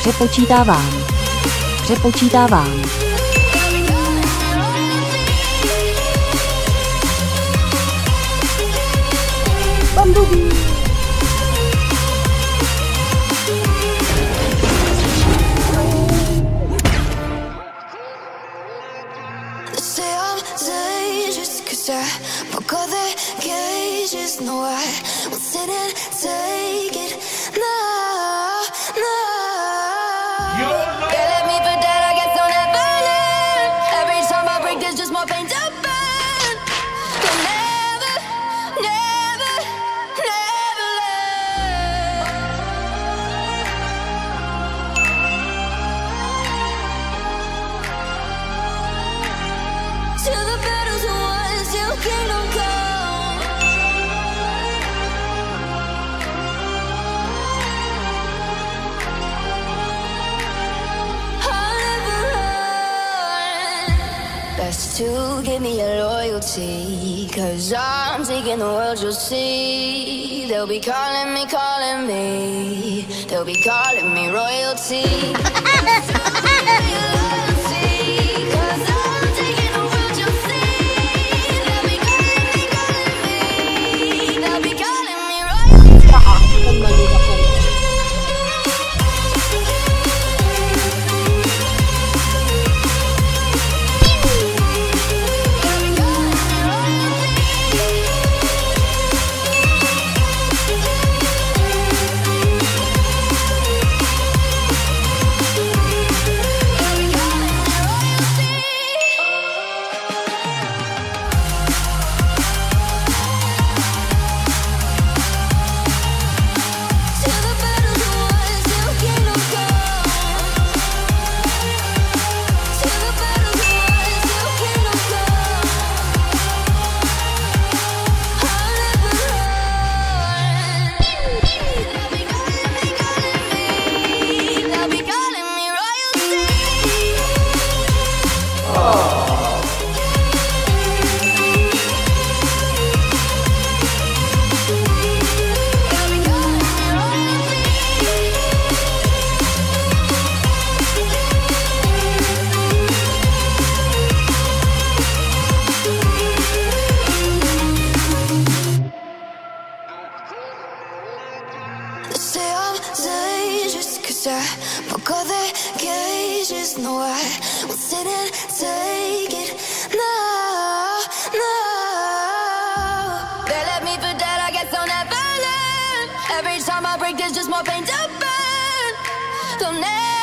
Přepočítávám. Přepočítávám. Bambubí. No, I will sit and take it. No, no. They let me for dead, I guess I'll never learn. Every time I break, there's just more pain to burn. They'll never, never, never learn. Till the battle's won, till kingdom come. To give me your loyalty, 'cause I'm taking the world, you'll see. They'll be calling me, calling me. They'll be calling me royalty. Because the cages know I will sit and take it. No, no. They let me for dead, I guess I'll never learn. Every time I break, there's just more pain to burn. They'll never